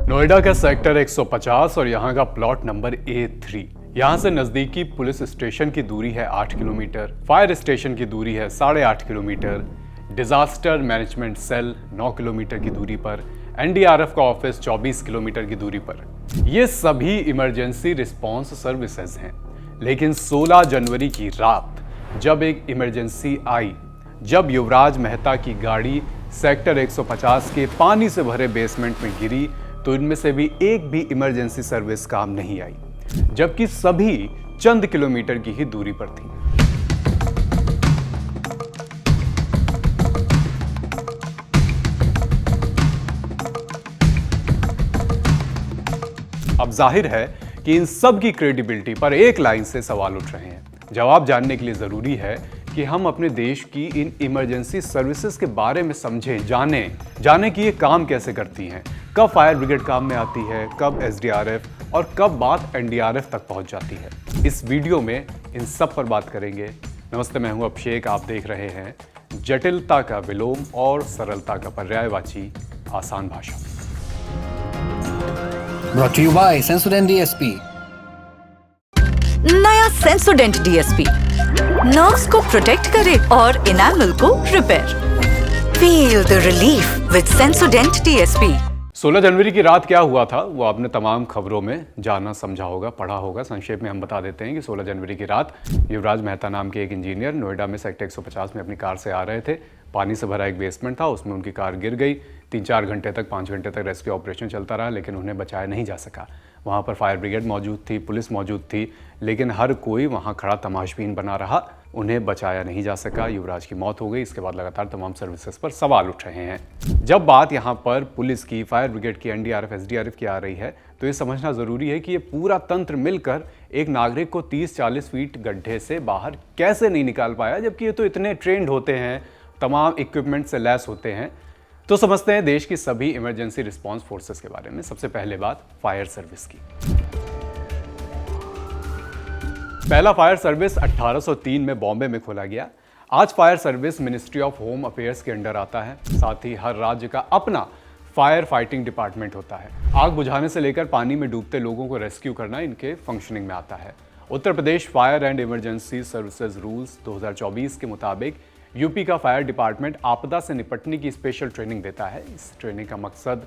नोएडा का सेक्टर 150 और यहाँ का प्लॉट नंबर A3। यहाँ से नजदीकी पुलिस स्टेशन की दूरी है 8 किलोमीटर, फायर स्टेशन की दूरी है 8.5 kilometre, disaster management cell 9 kilometre की दूरी पर, एनडीआरएफ का ऑफिस 24 किलोमीटर की दूरी पर। ये सभी इमरजेंसी रिस्पांस सर्विसेज हैं। लेकिन 16 जनवरी की रात जब एक इमरजेंसी आई, जब युवराज मेहता की गाड़ी सेक्टर 150 के पानी से भरे बेसमेंट में गिरी, तो इनमें से भी एक भी इमरजेंसी सर्विस काम नहीं आई, जबकि सभी चंद किलोमीटर की ही दूरी पर थी। अब जाहिर है कि इन सब की क्रेडिबिलिटी पर एक लाइन से सवाल उठ रहे हैं। जवाब जानने के लिए जरूरी है कि हम अपने देश की इन इमरजेंसी सर्विसेज के बारे में समझें, जाने कि ये काम कैसे करती हैं, कब फायर ब्रिगेड काम में आती है, कब एसडीआरएफ और कब बात एनडीआरएफ तक पहुंच जाती है। इस वीडियो में इन सब पर बात करेंगे। नमस्ते, मैं हूं अभिषेक। आप देख रहे हैं जटिलता का विलोम और सरलता का पर्यायवाची आसान भाषा। Brought to you by Sensodyne DSP। नया सेंसोडेंट डीएसपी नर्व्स को प्रोटेक्ट करे और इनेमल को repair. Feel the relief with सेंसोडेंट DSP. 16 जनवरी की रात क्या हुआ था वो आपने तमाम खबरों में जाना, समझा होगा, पढ़ा होगा। संक्षेप में हम बता देते हैं कि 16 जनवरी की रात युवराज मेहता नाम के एक इंजीनियर नोएडा में सेक्टर 150 में अपनी कार से आ रहे थे। पानी से भरा एक बेसमेंट था, उसमें उनकी कार गिर गई। 3-4 घंटे तक, 5 घंटे तक रेस्क्यू ऑपरेशन चलता रहा, लेकिन उन्हें बचाया नहीं जा सका। वहाँ पर फायर ब्रिगेड मौजूद थी, पुलिस मौजूद थी, लेकिन हर कोई वहाँ खड़ा तमाशबीन बना रहा। उन्हें बचाया नहीं जा सका। युवराज की मौत हो गई। इसके बाद लगातार तमाम सर्विसेज पर सवाल उठ रहे हैं। जब बात यहाँ पर पुलिस की, फायर ब्रिगेड की, एनडीआरएफ, एसडीआरएफ की आ रही है, तो ये समझना जरूरी है कि ये पूरा तंत्र मिलकर एक नागरिक को 30-40 फीट गड्ढे से बाहर कैसे नहीं निकाल पाया, जबकि ये तो इतने ट्रेंड होते हैं, तमाम इक्विपमेंट से लैस होते हैं। तो समझते हैं देश की सभी इमरजेंसी रिस्पांस फोर्सेस के बारे में। सबसे पहले बात फायर सर्विस की। पहला फायर सर्विस 1803 में बॉम्बे में खोला गया। आज fire service ministry of home affairs के अंडर आता है। साथ ही हर राज्य का अपना फायर फाइटिंग डिपार्टमेंट होता है। आग बुझाने से लेकर पानी में डूबते लोगों को रेस्क्यू करना इनके फंक्शनिंग में आता है। Uttar Pradesh fire and emergency services rules 2024 के मुताबिक यूपी का फायर डिपार्टमेंट आपदा से निपटने की स्पेशल ट्रेनिंग देता है। इस ट्रेनिंग का मकसद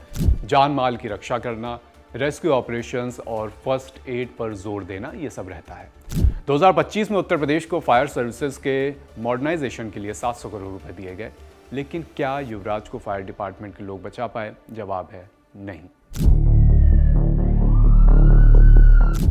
जान माल की रक्षा करना, रेस्क्यू ऑपरेशंस और फर्स्ट एड पर जोर देना, ये सब रहता है। 2025 में उत्तर प्रदेश को फायर सर्विसेज के मॉडर्नाइजेशन के लिए 700 करोड़ रुपए दिए गए। लेकिन क्या युवराज को फायर डिपार्टमेंट के लोग बचा पाए? जवाब है नहीं।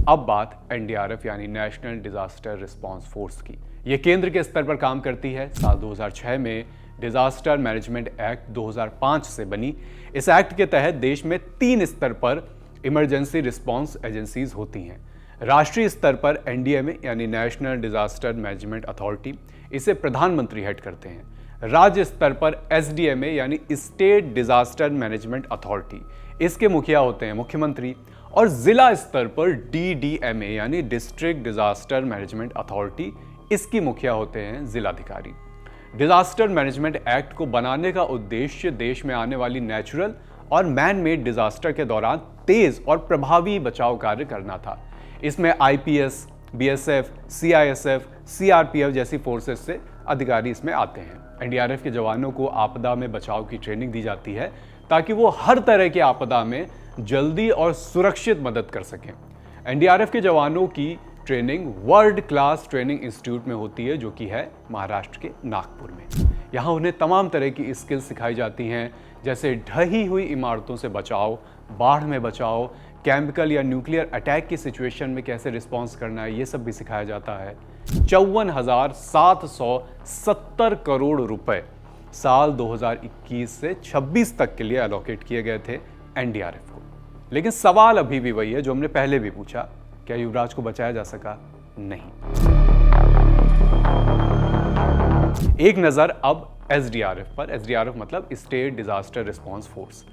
अब बात एनडीआरएफ यानी नेशनल डिजास्टर रिस्पांस फोर्स की। यह केंद्र के स्तर पर काम करती है। साल 2006 में डिजास्टर मैनेजमेंट एक्ट 2005 से बनी। इस एक्ट के तहत देश में 3 स्तर पर इमरजेंसी रिस्पांस एजेंसीज होती हैं। राष्ट्रीय स्तर पर एनडीएमए यानी नेशनल डिजास्टर मैनेजमेंट अथॉरिटी, इसे प्रधानमंत्री हेड करते हैं। राज्य स्तर पर एसडीएमए यानी स्टेट डिजास्टर मैनेजमेंट अथॉरिटी, इसके मुखिया होते हैं मुख्यमंत्री। और जिला स्तर पर डीडीएमए यानी डिस्ट्रिक्ट डिजास्टर मैनेजमेंट अथॉरिटी, इसकी मुखिया होते हैं जिलाधिकारी। डिजास्टर मैनेजमेंट एक्ट को बनाने का उद्देश्य देश में आने वाली नेचुरल और मैन मेड डिजास्टर के दौरान तेज और प्रभावी बचाव कार्य करना था। इसमें आईपीएस, बीएसएफ, सीआईएसएफ, सीआरपीएफ जैसी फोर्सेस से अधिकारी इसमें आते हैं। एनडीआरएफ के जवानों को आपदा में बचाव की ट्रेनिंग दी जाती है ताकि वो हर तरह की आपदा में जल्दी और सुरक्षित मदद कर सकें। एनडीआरएफ के जवानों की training world class training institute में होती है, जो कि है महाराष्ट्र के नागपुर में। यहाँ उन्हें तमाम तरह की स्किल्स सिखाई जाती हैं, जैसे ढही हुई इमारतों से बचाव, बाढ़ में बचाव, केमिकल या न्यूक्लियर अटैक की सिचुएशन में कैसे रिस्पॉन्स करना है, ये सब भी सिखाया जाता है। 54,770 करोड़ रुपए साल 2021 से 26 तक के लिए एलोकेट किए गए थे एनडीआरएफ को। लेकिन सवाल अभी भी वही है जो हमने पहले भी पूछा, क्या युवराज को बचाया जा सका? नहीं। एक नजर अब एसडीआरएफ पर। एसडीआरएफ मतलब state disaster response force.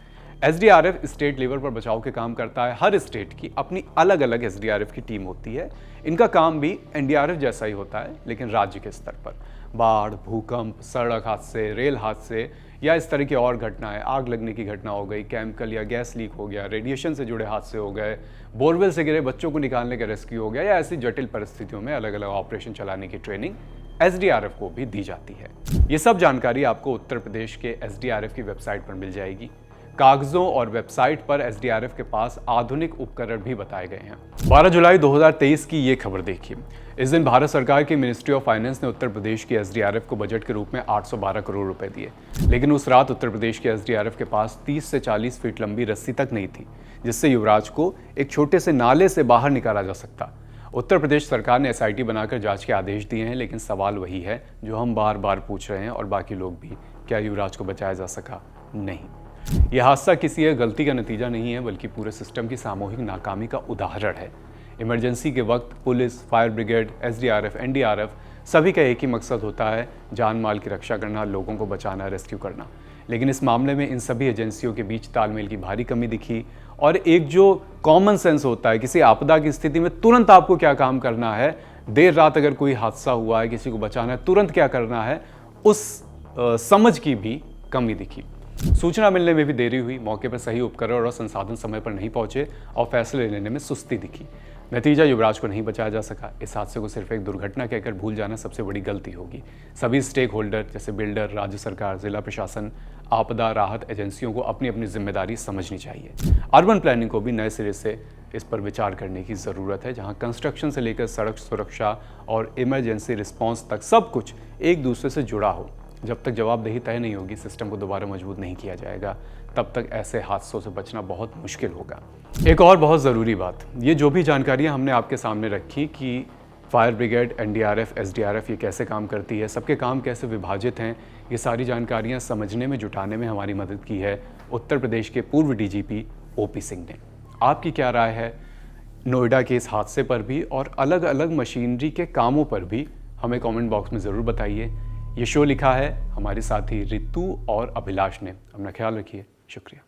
SDRF state level पर बचाव के काम करता है। हर स्टेट की अपनी अलग अलग एसडीआरएफ की टीम होती है। इनका काम भी एनडीआरएफ जैसा ही होता है, लेकिन राज्य के स्तर पर। बाढ़, भूकंप, सड़क हादसे, रेल हादसे या इस तरह की और घटनाएं, आग लगने की घटना हो गई, केमिकल या गैस लीक हो गया, रेडिएशन से जुड़े हादसे हो गए, बोरवेल से गिरे बच्चों को निकालने का रेस्क्यू हो गया, या ऐसी जटिल परिस्थितियों में अलग अलग ऑपरेशन चलाने की ट्रेनिंग एसडीआरएफ को भी दी जाती है। ये सब जानकारी आपको उत्तर प्रदेश के एसडीआरएफ की वेबसाइट पर मिल जाएगी। कागजों और वेबसाइट पर एसडीआरएफ के पास आधुनिक उपकरण भी बताए गए हैं। 12 जुलाई 2023 की ये खबर देखिए। इस दिन भारत सरकार की मिनिस्ट्री ऑफ फाइनेंस ने उत्तर प्रदेश की एसडीआरएफ को बजट के रूप में 812 करोड़ रुपए दिए, लेकिन उस रात उत्तर प्रदेश की एसडीआरएफ के पास 30 से 40 फीट लंबी रस्सी तक नहीं थी, जिससे युवराज को एक छोटे से नाले से बाहर निकाला जा सकता। उत्तर प्रदेश सरकार ने एसआईटी बनाकर जांच के आदेश दिए हैं, लेकिन सवाल वही है जो हम बार बार पूछ रहे हैं और बाकी लोग भी, क्या युवराज को बचाया जा सका? नहीं। यह हादसा किसी एक गलती का नतीजा नहीं है, बल्कि पूरे सिस्टम की सामूहिक नाकामी का उदाहरण है। इमरजेंसी के वक्त police, fire brigade, SDRF, NDRF सभी का एक ही मकसद होता है, जान माल की रक्षा करना, लोगों को बचाना, रेस्क्यू करना। लेकिन इस मामले में इन सभी एजेंसियों के बीच तालमेल की भारी कमी दिखी, और एक जो कॉमन सेंस होता है किसी आपदा की स्थिति में तुरंत आपको क्या काम करना है, देर रात अगर कोई हादसा हुआ है, किसी को बचाना है, तुरंत क्या करना है, उस समझ की भी कमी दिखी। सूचना मिलने में भी देरी हुई, मौके पर सही उपकरण और संसाधन समय पर नहीं पहुंचे और फैसले लेने में सुस्ती दिखी। नतीजा, युवराज को नहीं बचाया जा सका। इस हादसे को सिर्फ एक दुर्घटना कहकर भूल जाना सबसे बड़ी गलती होगी। सभी स्टेक होल्डर जैसे बिल्डर, राज्य सरकार, जिला प्रशासन, आपदा राहत एजेंसियों को अपनी अपनी जिम्मेदारी समझनी चाहिए। अर्बन प्लानिंग को भी नए सिरे से इस पर विचार करने की ज़रूरत है, जहां कंस्ट्रक्शन से लेकर सड़क सुरक्षा और इमरजेंसी रिस्पॉन्स तक सब कुछ एक दूसरे से जुड़ा हो। जब तक जवाबदेही तय नहीं होगी, सिस्टम को दोबारा मजबूत नहीं किया जाएगा, तब तक ऐसे हादसों से बचना बहुत मुश्किल होगा। एक और बहुत ज़रूरी बात, ये जो भी जानकारियाँ हमने आपके सामने रखी कि फायर ब्रिगेड, एनडीआरएफ, एसडीआरएफ ये कैसे काम करती है, सबके काम कैसे विभाजित हैं, ये सारी जानकारियाँ समझने में, जुटाने में हमारी मदद की है उत्तर प्रदेश के पूर्व डीजीपी ओपी सिंह ने। आपकी क्या राय है नोएडा के इस हादसे पर भी और अलग अलग मशीनरी के कामों पर भी? हमें कमेंट बॉक्स में ज़रूर बताइए। ये शो लिखा है हमारे साथी रितु और अभिलाष ने। अपना ख्याल रखिए। शुक्रिया।